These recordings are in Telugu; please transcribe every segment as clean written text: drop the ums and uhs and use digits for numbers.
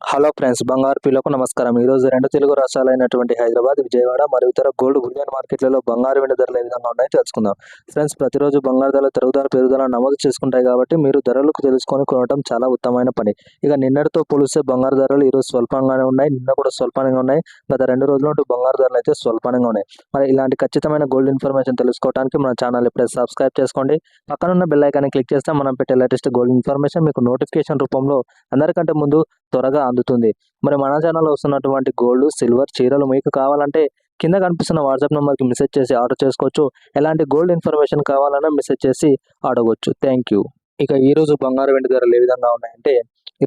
హలో ఫ్రెండ్స్, బంగారు పిల్లకు నమస్కారం. ఈరోజు రెండు తెలుగు రాష్ట్రాలైనటువంటి హైదరాబాద్, విజయవాడ మరియు ఇతర గోల్డ్ బులియన్ మార్కెట్లలో బంగారు వెండి ధరలు ఏ విధంగా ఉన్నాయో తెలుసుకుందాం. ఫ్రెండ్స్, ప్రతిరోజు బంగారు ధరలు పెరుగుదల నమోదు చేసుకుంటాయి కాబట్టి మీరు ధరలకు తెలుసుకొని కొనడం చాలా ఉత్తమమైన పని. ఇక నిన్నటితో పోలిస్తే బంగారు ధరలు ఈరోజు స్వల్పంగానే ఉన్నాయి. నిన్న కూడా స్వల్పంగా ఉన్నాయి. గత 2 రోజుల నుండి బంగారు ధరలు అయితే స్వల్పంగా ఉన్నాయి. మరి ఇలాంటి ఖచ్చితమైన గోల్డ్ ఇన్ఫర్మేషన్ తెలుసుకోవడానికి మన ఛానల్ ఇప్పుడే సబ్స్క్రైబ్ చేసుకోండి. పక్కనున్న బెల్ ఐకాన్ని క్లిక్ చేస్తే మనం పెట్టే లేటెస్ట్ గోల్డ్ ఇన్ఫర్మేషన్ మీకు నోటిఫికేషన్ రూపంలో అందరికంటే ముందు త్వరగా అందుతుంది. మరి మన ఛానల్లో వస్తున్నటువంటి గోల్డ్, సిల్వర్, చీరలు మీకు కావాలంటే కింద కనిపిస్తున్న వాట్సాప్ నెంబర్కి మెసేజ్ చేసి ఆర్డర్ చేసుకోవచ్చు. ఎలాంటి గోల్డ్ ఇన్ఫర్మేషన్ కావాలన్నా మెసేజ్ చేసి అడగవచ్చు. Thank you. ఇక ఈరోజు బంగారు వెండి ధరలు ఏ విధంగా ఉన్నాయంటే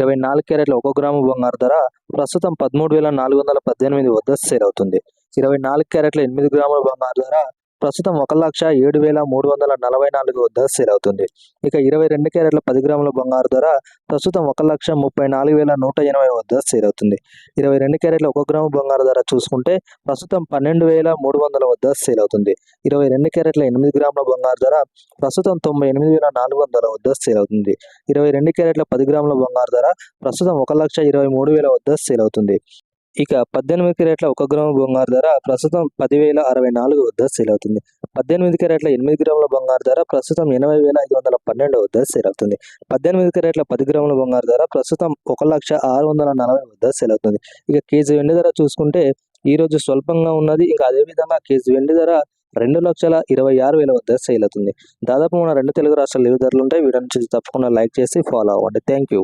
24 క్యారెట్ల 1 గ్రాము బంగారు ధర ప్రస్తుతం 13,418 వద్ద సేల్ అవుతుంది. 24 క్యారెట్ల 8 గ్రాముల బంగారు ధర ప్రస్తుతం 1,07,344 వద్ద సేల్ అవుతుంది. ఇక 22 క్యారెట్ల 10 గ్రాముల బంగారు ధర ప్రస్తుతం 1,34,180 వద్ద సేల్ అవుతుంది. 22 క్యారెట్ల 1 గ్రాము బంగారు ధర చూసుకుంటే ప్రస్తుతం 12,300 వద్ద సేల్ అవుతుంది. 22 క్యారెట్ల 8 గ్రాముల బంగారు ధర ప్రస్తుతం 98,400 వద్ద సేల్ అవుతుంది. 22 క్యారెట్ల 10 గ్రాముల బంగారు ధర ప్రస్తుతం 1,23,000 వద్ద సేల్ అవుతుంది. ఇక 18 క్యారెట్ల 1 గ్రాము బంగారు ధర ప్రస్తుతం 10,064 వద్ద సేల్ అవుతుంది. 18 క్యారెట్ల 8 గ్రాముల బంగారు ధర ప్రస్తుతం 80,512 వద్ద సేల్ అవుతుంది. 18 క్యారెట్ల 10 గ్రాముల బంగారు ధర ప్రస్తుతం 1,640 వద్ద సేల్ అవుతుంది. ఇక కేజీ వెండి ధర చూసుకుంటే ఈ రోజు స్వల్పంగా ఉన్నది. ఇంకా అదేవిధంగా కేజీ వెండి ధర 2,26,000 వద్ద సేల్ అవుతుంది. దాదాపు మన రెండు తెలుగు రాష్ట్రాలు ఏ ధరలు ఉంటాయి. వీడియో నుంచి తప్పకుండా లైక్ చేసి ఫాలో అవ్వండి. Thank you.